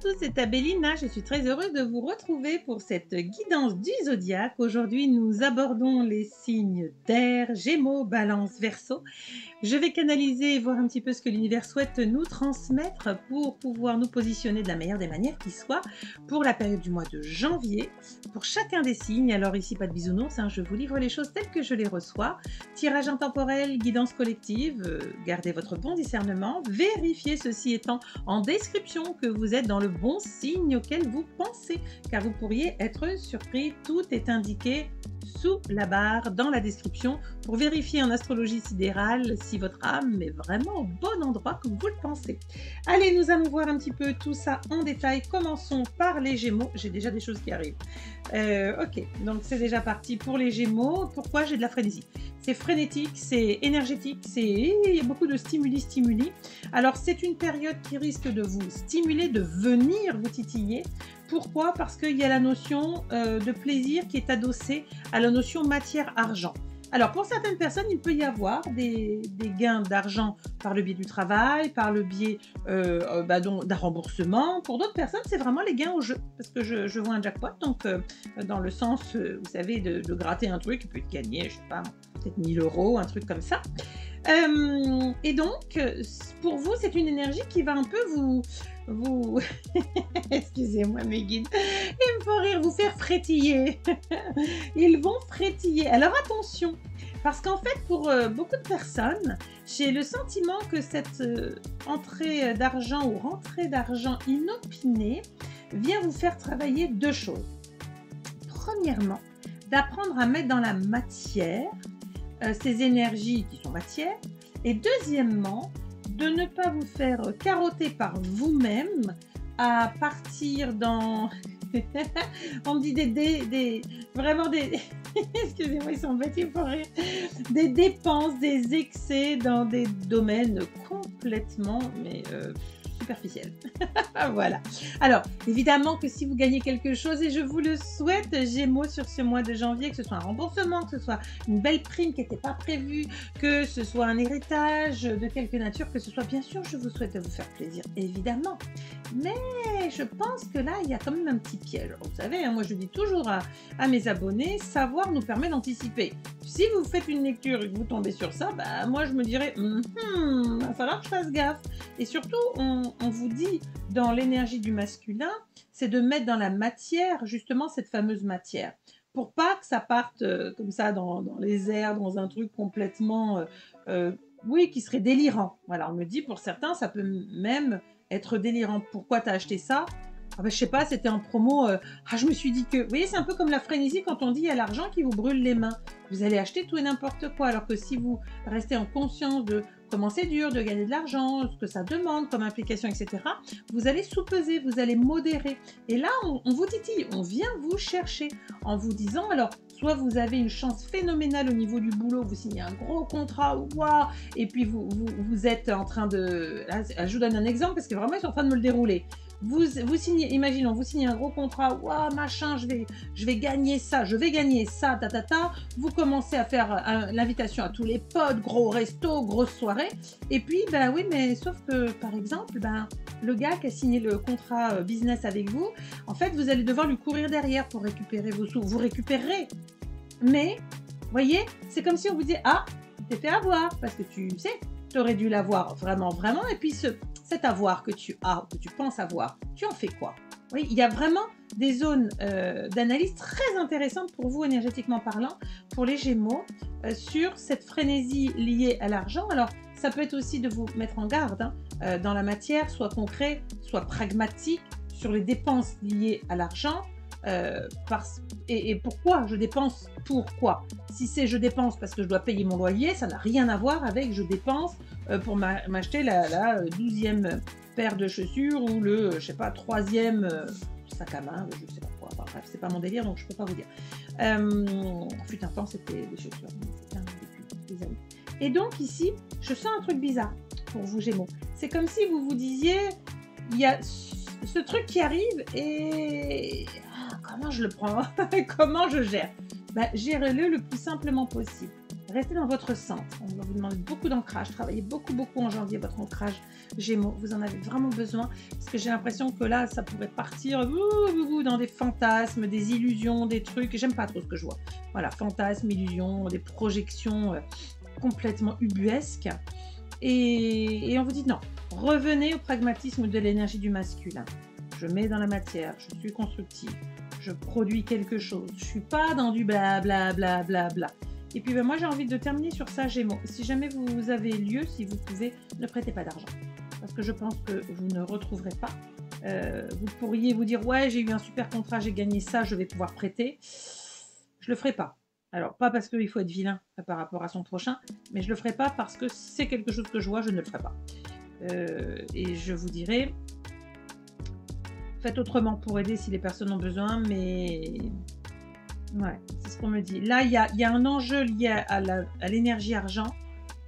tous, c'est Abélina. Je suis très heureuse de vous retrouver pour cette guidance du zodiaque. Aujourd'hui, nous abordons les signes d'air, Gémeaux, Balance, Verseau. Je vais canaliser et voir un petit peu ce que l'univers souhaite nous transmettre pour pouvoir nous positionner de la meilleure des manières qui soit pour la période du mois de janvier, pour chacun des signes. Alors ici, pas de bisounours, je vous livre les choses telles que je les reçois. Tirage intemporel, guidance collective, gardez votre bon discernement, vérifiez ceci étant en description que vous êtes dans le bon signe auquel vous pensez, car vous pourriez être surpris. Tout est indiqué sous la barre dans la description pour vérifier en astrologie sidérale si votre âme est vraiment au bon endroit comme vous le pensez. Allez, nous allons voir un petit peu tout ça en détail. Commençons par les Gémeaux. J'ai déjà des choses qui arrivent. Ok, donc c'est déjà parti pour les Gémeaux. Pourquoi j'ai de la frénésie? C'est frénétique, c'est énergétique, il y a beaucoup de stimuli. Alors c'est une période qui risque de vous stimuler, de venir vous titiller. Pourquoi? Parce qu'il y a la notion de plaisir qui est adossée à la notion matière-argent. Alors, pour certaines personnes, il peut y avoir des gains d'argent par le biais du travail, par le biais d'un remboursement. Pour d'autres personnes, c'est vraiment les gains au jeu. Parce que je vois un jackpot, donc dans le sens, vous savez, de gratter un truc, et puis de gagner, je sais pas, peut-être 1000 €, un truc comme ça. Et donc, pour vous, c'est une énergie qui va un peu vous excusez-moi mes guides, ils me font rire, vous faire frétiller. Ils vont frétiller. Alors attention, parce qu'en fait, pour beaucoup de personnes, j'ai le sentiment que cette entrée d'argent ou rentrée d'argent inopinée vient vous faire travailler deux choses. Premièrement, d'apprendre à mettre dans la matière ces énergies qui sont matière, et deuxièmement, de ne pas vous faire carotter par vous-même à partir dans... On me dit vraiment des... Excusez-moi, ils sont bêtes, ils font rire. Des dépenses, des excès dans des domaines complètement, mais superficiels. Voilà. Alors, évidemment que si vous gagnez quelque chose, et je vous le souhaite, Gémeaux, sur ce mois de janvier, que ce soit un remboursement, que ce soit une belle prime qui n'était pas prévue, que ce soit un héritage de quelque nature, que ce soit, bien sûr, je vous souhaite de vous faire plaisir, évidemment. Mais je pense que là, il y a quand même un petit piège. Vous savez, moi je dis toujours à mes abonnés, savoir nous permet d'anticiper. Si vous faites une lecture et que vous tombez sur ça, moi je me dirais, il va falloir que je fasse gaffe. Et surtout, on vous dit dans l'énergie du masculin, c'est de mettre dans la matière, justement, cette fameuse matière. Pour pas que ça parte comme ça dans les airs, dans un truc complètement, oui, qui serait délirant. Voilà, on me dit, pour certains, ça peut même être délirant. Pourquoi tu as acheté ça? Ah ben, je sais pas, c'était en promo. Je me suis dit que... Vous voyez, c'est un peu comme la frénésie quand on dit il y a l'argent qui vous brûle les mains. Vous allez acheter tout et n'importe quoi. Alors que si vous restez en conscience de comment c'est dur de gagner de l'argent, ce que ça demande comme implication, etc., vous allez sous-peser, vous allez modérer. Et là, on vous titille, on vient vous chercher en vous disant, alors, soit vous avez une chance phénoménale au niveau du boulot, vous signez un gros contrat, waouh, et puis vous êtes en train de... Là, je vous donne un exemple parce que vraiment, ils sont en train de me le dérouler. Vous signez, imaginons, vous signez un gros contrat, waouh, machin, je vais gagner ça, vous commencez à faire l'invitation à tous les potes, gros resto, grosse soirée, et puis, oui, mais sauf que, par exemple, le gars qui a signé le contrat business avec vous, en fait, vous allez devoir lui courir derrière pour récupérer vos sous, vous récupérerez, mais, vous voyez, c'est comme si on vous disait, tu t'es fait avoir, parce que tu sais, tu aurais dû l'avoir vraiment, vraiment, et puis cet avoir que tu as, que tu penses avoir, tu en fais quoi? Oui, il y a vraiment des zones d'analyse très intéressantes pour vous, énergétiquement parlant, pour les Gémeaux, sur cette frénésie liée à l'argent. Alors, ça peut être aussi de vous mettre en garde dans la matière, soit concret, soit pragmatique, sur les dépenses liées à l'argent. Et pourquoi je dépense? Pourquoi? Si c'est je dépense parce que je dois payer mon loyer, ça n'a rien à voir avec je dépense pour m'acheter la 12e paire de chaussures ou le, je sais pas, 3e sac à main, je sais pas quoi. Enfin, bref, c'est pas mon délire, donc je peux pas vous dire. Fut un temps, c'était des chaussures, c'était depuis des années. Et donc ici, je sens un truc bizarre pour vous Gémeaux. C'est comme si vous vous disiez, il y a ce truc qui arrive et comment je le prends? Comment je gère? Gérez-le le plus simplement possible. Restez dans votre centre. On va vous demander beaucoup d'ancrage. Travaillez beaucoup, beaucoup en janvier votre ancrage Gémeaux. Vous en avez vraiment besoin parce que j'ai l'impression que là, ça pourrait partir dans des fantasmes, des illusions, des trucs. J'aime pas trop ce que je vois. Voilà, fantasmes, illusions, des projections complètement ubuesques. Et on vous dit non. Revenez au pragmatisme de l'énergie du masculin. Je mets dans la matière, je suis constructive, je produis quelque chose. Je suis pas dans du bla bla bla bla bla. Et puis moi j'ai envie de terminer sur ça Gémeaux. Si jamais vous avez lieu, si vous pouvez, ne prêtez pas d'argent. Parce que je pense que vous ne retrouverez pas. Vous pourriez vous dire ouais j'ai eu un super contrat, j'ai gagné ça, je vais pouvoir prêter. Je le ferai pas. Alors pas parce qu'il faut être vilain par rapport à son prochain, mais je le ferai pas parce que c'est quelque chose que je vois, je ne le ferai pas. Et je vous dirai faites autrement pour aider si les personnes ont besoin, mais ouais, c'est ce qu'on me dit. Là, il y a un enjeu lié à l'énergie argent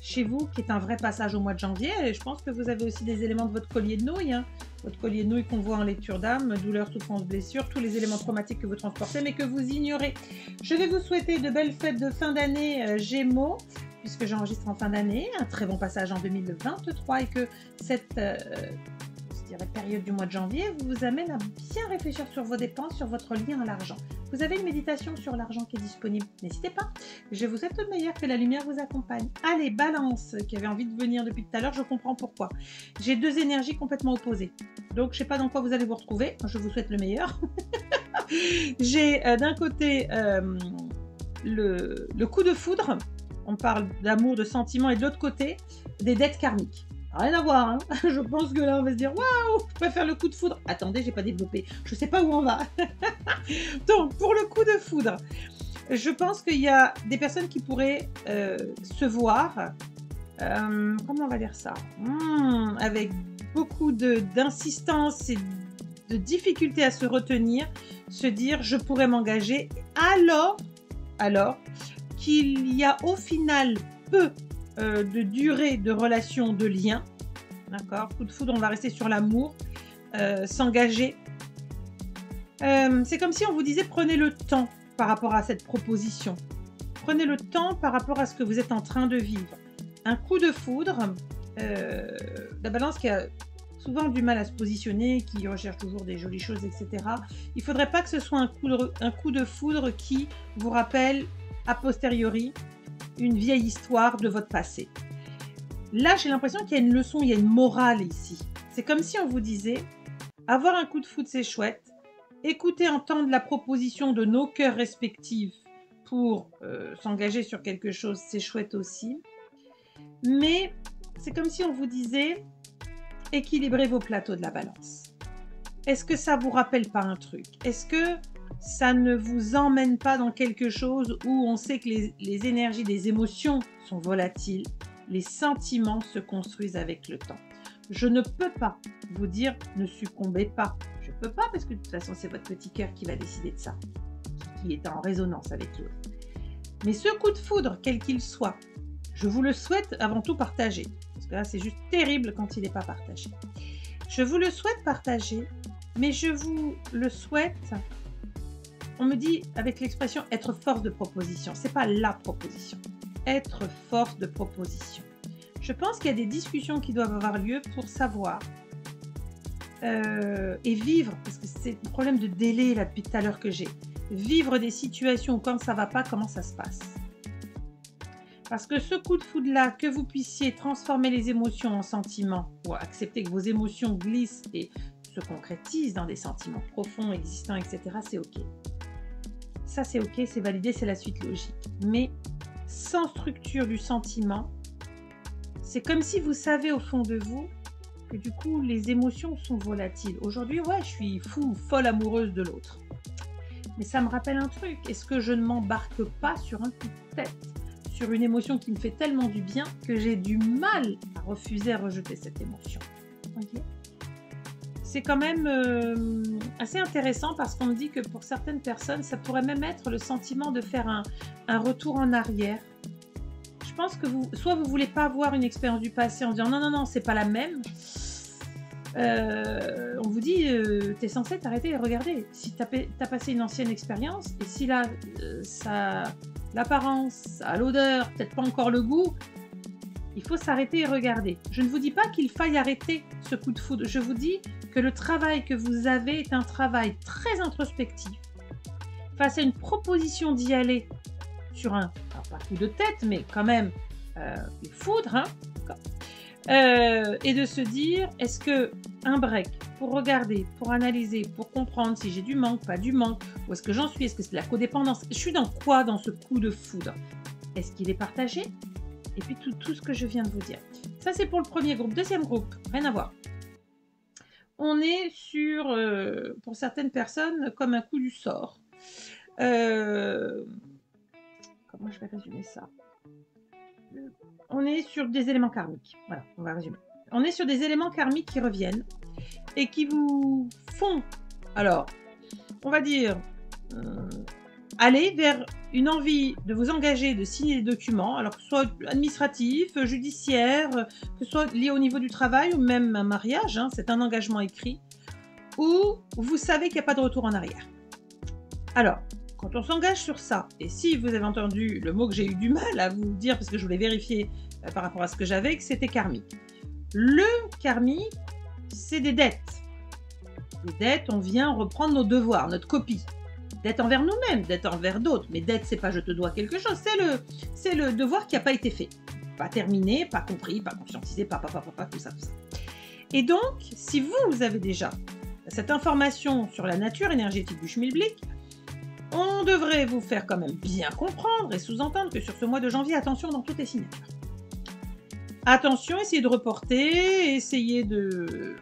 chez vous, qui est un vrai passage au mois de janvier. Et je pense que vous avez aussi des éléments de votre collier de nouilles. Hein. Votre collier de nouilles qu'on voit en lecture d'âme, douleur, souffrance, blessure, tous les éléments traumatiques que vous transportez, mais que vous ignorez. Je vais vous souhaiter de belles fêtes de fin d'année Gémeaux, puisque j'enregistre en fin d'année. Un très bon passage en 2023 et que cette période du mois de janvier vous amène à bien réfléchir sur vos dépenses, sur votre lien à l'argent. Vous avez une méditation sur l'argent qui est disponible, n'hésitez pas. Je vous souhaite le meilleur, que la lumière vous accompagne. Allez, Balance, qui avait envie de venir depuis tout à l'heure, je comprends pourquoi. J'ai deux énergies complètement opposées. Donc, je ne sais pas dans quoi vous allez vous retrouver. Je vous souhaite le meilleur. J'ai d'un côté le coup de foudre. On parle d'amour, de sentiments, et de l'autre côté, des dettes karmiques. Rien à voir, hein. Je pense que là on va se dire waouh, je préfère le coup de foudre. Attendez, j'ai pas développé, je sais pas où on va. Donc pour le coup de foudre, je pense qu'il y a des personnes qui pourraient se voir, comment on va dire ça, avec beaucoup d'insistance et de difficulté à se retenir, se dire je pourrais m'engager, alors qu'il y a au final peu de durée de relation, de lien. D'accord, coup de foudre, on va rester sur l'amour, s'engager. C'est comme si on vous disait prenez le temps par rapport à cette proposition. Prenez le temps par rapport à ce que vous êtes en train de vivre. Un coup de foudre, la balance qui a souvent du mal à se positionner, qui recherche toujours des jolies choses, etc. Il ne faudrait pas que ce soit un coup de foudre qui vous rappelle a posteriori une vieille histoire de votre passé. Là, j'ai l'impression qu'il y a une leçon, il y a une morale ici. C'est comme si on vous disait, avoir un coup de foudre, c'est chouette. Écouter, entendre la proposition de nos cœurs respectifs pour s'engager sur quelque chose, c'est chouette aussi. Mais c'est comme si on vous disait, équilibrez vos plateaux de la balance. Est-ce que ça vous rappelle pas un truc? Est-ce que ça ne vous emmène pas dans quelque chose où on sait que les énergies des émotions sont volatiles, les sentiments se construisent avec le temps. Je ne peux pas vous dire ne succombez pas. Je ne peux pas parce que de toute façon c'est votre petit cœur qui va décider de ça, qui est en résonance avec l'autre. Mais ce coup de foudre, quel qu'il soit, je vous le souhaite avant tout partager. Parce que là c'est juste terrible quand il n'est pas partagé. Je vous le souhaite partager, mais je vous le souhaite... On me dit avec l'expression être force de proposition. C'est pas la proposition. Être force de proposition. Je pense qu'il y a des discussions qui doivent avoir lieu pour savoir et vivre, parce que c'est le problème de délai là depuis tout à l'heure que j'ai. Vivre des situations où quand ça va pas, comment ça se passe. Parce que ce coup de foudre là, que vous puissiez transformer les émotions en sentiments, ou accepter que vos émotions glissent et se concrétisent dans des sentiments profonds, existants, etc., c'est ok. Ça c'est ok, c'est validé, c'est la suite logique. Mais sans structure du sentiment, c'est comme si vous savez au fond de vous que du coup les émotions sont volatiles. Aujourd'hui, ouais, je suis folle amoureuse de l'autre. Mais ça me rappelle un truc, est-ce que je ne m'embarque pas sur un coup de tête, sur une émotion qui me fait tellement du bien que j'ai du mal à refuser, à rejeter cette émotion. Okay. C'est quand même assez intéressant parce qu'on me dit que pour certaines personnes, ça pourrait même être le sentiment de faire un retour en arrière. Je pense que soit vous ne voulez pas avoir une expérience du passé en disant non, c'est pas la même. On vous dit, tu es censé t'arrêter et regarder. Si tu as passé une ancienne expérience et si là, ça l'apparence, à l'odeur, peut-être pas encore le goût, il faut s'arrêter et regarder. Je ne vous dis pas qu'il faille arrêter ce coup de foudre. Je vous dis que le travail que vous avez est un travail très introspectif. Face à une proposition d'y aller sur un, alors pas coup de tête, mais quand même une foudre, hein, et de se dire, est-ce que un break pour regarder, pour analyser, pour comprendre si j'ai du manque, pas du manque, où est-ce que j'en suis, est-ce que c'est de la codépendance, je suis dans quoi dans ce coup de foudre? Est-ce qu'il est partagé? Et puis tout ce que je viens de vous dire. Ça, c'est pour le premier groupe. Deuxième groupe, rien à voir. On est sur, pour certaines personnes, comme un coup du sort. Comment je vais résumer ça? On est sur des éléments karmiques. Voilà, on va résumer. On est sur des éléments karmiques qui reviennent et qui vous font, alors, on va dire, aller vers une envie de vous engager, de signer des documents, alors que ce soit administratif, judiciaire, que ce soit lié au niveau du travail ou même un mariage, hein, c'est un engagement écrit, où vous savez qu'il n'y a pas de retour en arrière. Alors, quand on s'engage sur ça, et si vous avez entendu le mot que j'ai eu du mal à vous dire, parce que je voulais vérifier par rapport à ce que j'avais, que c'était karmique. Le karmique, c'est des dettes. Les dettes, on vient reprendre nos devoirs, notre copie. Dette envers nous-mêmes, dette envers d'autres. Mais dette, c'est pas je te dois quelque chose, c'est le devoir qui n'a pas été fait. Pas terminé, pas compris, pas conscientisé, pas, tout ça, tout ça. Et donc, si vous avez déjà cette information sur la nature énergétique du schmilblick, on devrait vous faire quand même bien comprendre et sous-entendre que sur ce mois de janvier, attention dans toutes les signatures. Attention, essayez de reporter, essayez de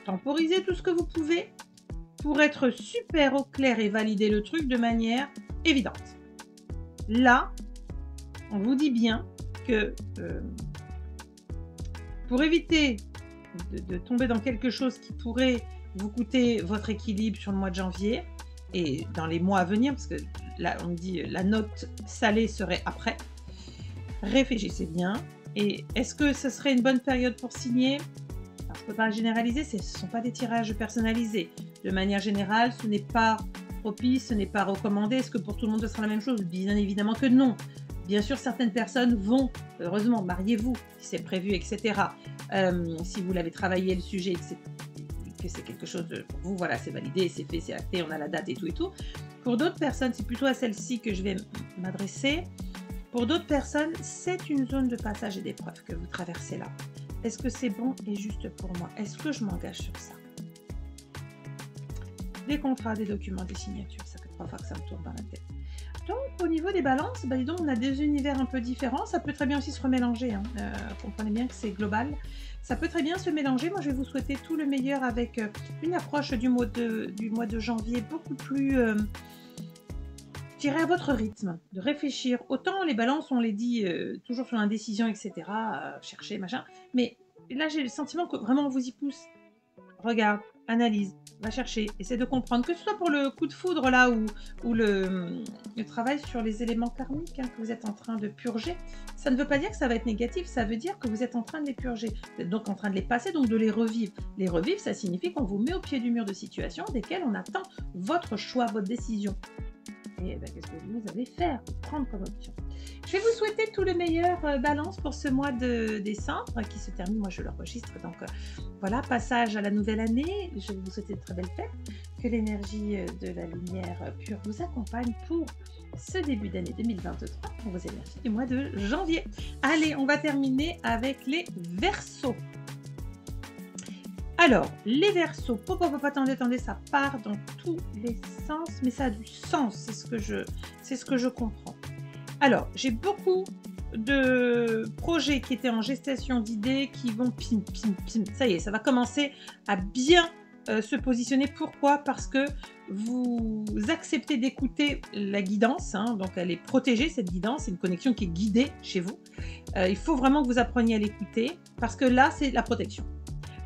temporiser tout ce que vous pouvez pour être super au clair et valider le truc de manière évidente. Là, on vous dit bien que pour éviter de tomber dans quelque chose qui pourrait vous coûter votre équilibre sur le mois de janvier et dans les mois à venir, parce que là, on me dit la note salée serait après, réfléchissez bien. Et est-ce que ce serait une bonne période pour signer? Alors, je ne peux pas généraliser, ce ne sont pas des tirages personnalisés. De manière générale, ce n'est pas propice, ce n'est pas recommandé. Est-ce que pour tout le monde ce sera la même chose? Bien évidemment que non. Bien sûr, certaines personnes vont, heureusement, mariez-vous, si c'est prévu, etc. Si vous l'avez travaillé le sujet, que c'est quelque chose de, pour vous, voilà, c'est validé, c'est fait, c'est acté, on a la date et tout et tout. Pour d'autres personnes, c'est plutôt à celle-ci que je vais m'adresser. Pour d'autres personnes, c'est une zone de passage et d'épreuve que vous traversez là. Est-ce que c'est bon et juste pour moi? Est-ce que je m'engage sur ça? Des contrats, des documents, des signatures, ça fait 3 fois que ça me tourne dans la tête. Donc, au niveau des balances, dis donc, on a des univers un peu différents. Ça peut très bien aussi se remélanger. Hein. Comprenez bien que c'est global. Ça peut très bien se mélanger. Moi, je vais vous souhaiter tout le meilleur avec une approche du mois de janvier beaucoup plus... à votre rythme, de réfléchir. Autant les balances, on les dit toujours sur l'indécision, etc. Chercher, machin. Mais là, j'ai le sentiment que vraiment on vous y pousse. Regarde, analyse, va chercher, essaie de comprendre. Que ce soit pour le coup de foudre là ou le travail sur les éléments karmiques que vous êtes en train de purger, ça ne veut pas dire que ça va être négatif, ça veut dire que vous êtes en train de les purger. Vous êtes donc en train de les passer, donc de les revivre. Les revivre, ça signifie qu'on vous met au pied du mur de situations desquelles on attend votre choix, votre décision. Et qu'est-ce que vous allez faire? Prendre comme option. Je vais vous souhaiter tout le meilleur balance pour ce mois de décembre qui se termine. Moi, je l'enregistre. Donc, voilà, passage à la nouvelle année. Je vais vous souhaiter de très belles fêtes. Que l'énergie de la lumière pure vous accompagne pour ce début d'année 2023 pour vos énergies du mois de janvier. Allez, on va terminer avec les Verseaux. Alors, les Verseaux, attendez, ça part dans tous les sens, mais ça a du sens, c'est ce que je comprends. Alors, j'ai beaucoup de projets qui étaient en gestation d'idées qui vont pim. Ça y est, ça va commencer à bien se positionner. Pourquoi? Parce que vous acceptez d'écouter la guidance, hein, donc elle est protégée, cette guidance, c'est une connexion qui est guidée chez vous. Il faut vraiment que vous appreniez à l'écouter, parce que là, c'est la protection.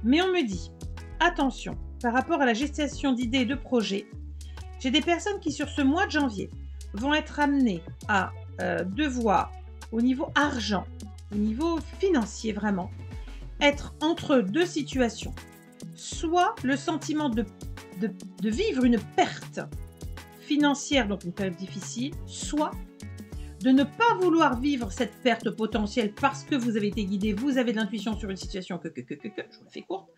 Mais on me dit, attention, par rapport à la gestation d'idées et de projets, j'ai des personnes qui, sur ce mois de janvier, vont être amenées à devoir, au niveau argent, au niveau financier vraiment, être entre deux situations. soit le sentiment de vivre une perte financière, donc une période difficile, soit de ne pas vouloir vivre cette perte potentielle parce que vous avez été guidé, vous avez de l'intuition sur une situation je vous la fais courte,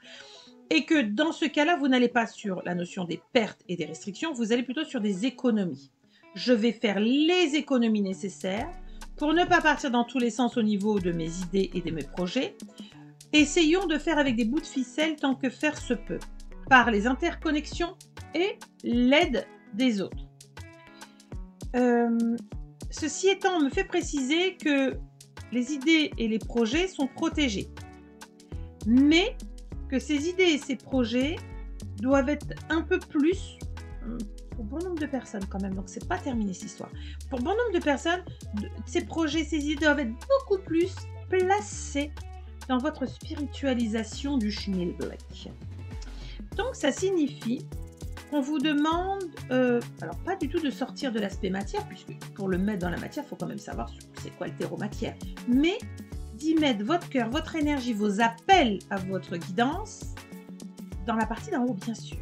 et que dans ce cas-là, vous n'allez pas sur la notion des pertes et des restrictions, vous allez plutôt sur des économies. Je vais faire les économies nécessaires pour ne pas partir dans tous les sens au niveau de mes idées et de mes projets. Essayons de faire avec des bouts de ficelle tant que faire se peut, par les interconnexions et l'aide des autres. Ceci étant, on me fait préciser que les idées et les projets sont protégés, mais que ces idées et ces projets doivent être un peu plus, pour bon nombre de personnes quand même, donc c'est pas terminé cette histoire, pour bon nombre de personnes, ces projets, ces idées doivent être beaucoup plus placés dans votre spiritualisation du schmilblick. Donc ça signifie qu'on vous demande, alors pas du tout de sortir de l'aspect matière, puisque pour le mettre dans la matière, il faut quand même savoir c'est quoi le terreau matière, mais d'y mettre votre cœur, votre énergie, vos appels à votre guidance, dans la partie d'en haut bien sûr.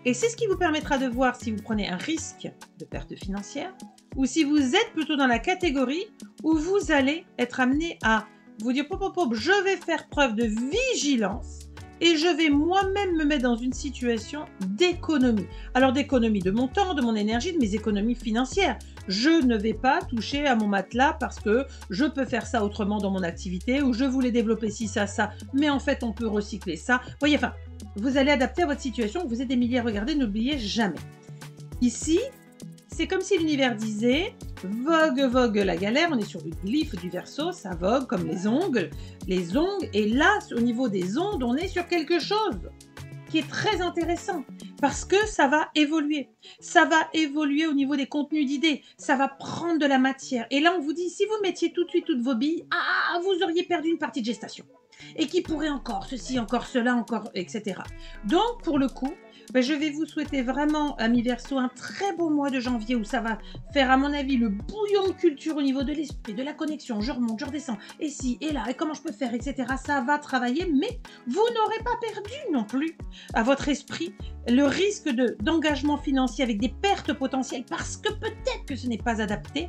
Et c'est ce qui vous permettra de voir si vous prenez un risque de perte financière, ou si vous êtes plutôt dans la catégorie où vous allez être amené à vous dire, je vais faire preuve de vigilance, et je vais moi-même me mettre dans une situation d'économie. Alors d'économie de mon temps, de mon énergie, de mes économies financières. Je ne vais pas toucher à mon matelas parce que je peux faire ça autrement dans mon activité, ou je voulais développer ci, ça, mais en fait on peut recycler ça. Vous voyez, enfin, vous allez adapter à votre situation, vous êtes des milliers à regarder, n'oubliez jamais. Ici, c'est comme si l'univers disait vogue, vogue la galère, on est sur le glyphe du Verseau, ça vogue comme les ongles, et là, au niveau des ondes, on est sur quelque chose qui est très intéressant, parce que ça va évoluer au niveau des contenus d'idées, ça va prendre de la matière, et là on vous dit, si vous mettiez tout de suite toutes vos billes, vous auriez perdu une partie de gestation, et qui pourrait encore ceci, encore cela, encore, etc. Donc pour le coup, je vais vous souhaiter vraiment, amis Verseau, un très beau mois de janvier où ça va faire, à mon avis, le bouillon de culture au niveau de l'esprit, de la connexion. Je remonte, je redescends, et ci, et là, et comment je peux faire, etc. Ça va travailler, mais vous n'aurez pas perdu non plus à votre esprit le risque d'engagement financier avec des pertes potentielles parce que peut-être que ce n'est pas adapté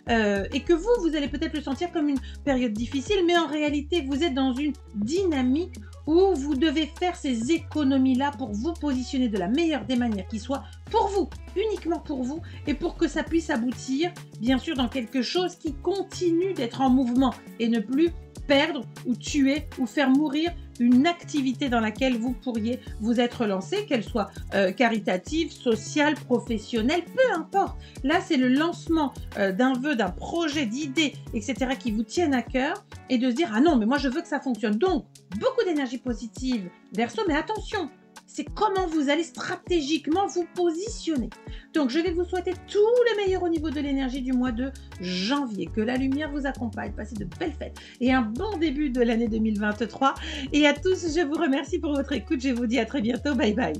et que vous allez peut-être le sentir comme une période difficile, mais en réalité, vous êtes dans une dynamique où vous devez faire ces économies-là pour vous positionner de la meilleure des manières qui soit pour vous, uniquement pour vous, et pour que ça puisse aboutir, bien sûr, dans quelque chose qui continue d'être en mouvement et ne plus perdre ou tuer ou faire mourir une activité dans laquelle vous pourriez vous être lancé, qu'elle soit caritative, sociale, professionnelle, peu importe. Là, c'est le lancement d'un vœu, d'un projet, d'idées, etc. qui vous tiennent à cœur et de se dire « Ah non, mais moi, je veux que ça fonctionne. » Donc, beaucoup d'énergie positive, Verseau, mais attention, c'est comment vous allez stratégiquement vous positionner. Donc, je vais vous souhaiter tout le meilleur au niveau de l'énergie du mois de janvier. Que la lumière vous accompagne, passez de belles fêtes et un bon début de l'année 2023. Et à tous, je vous remercie pour votre écoute. Je vous dis à très bientôt. Bye bye.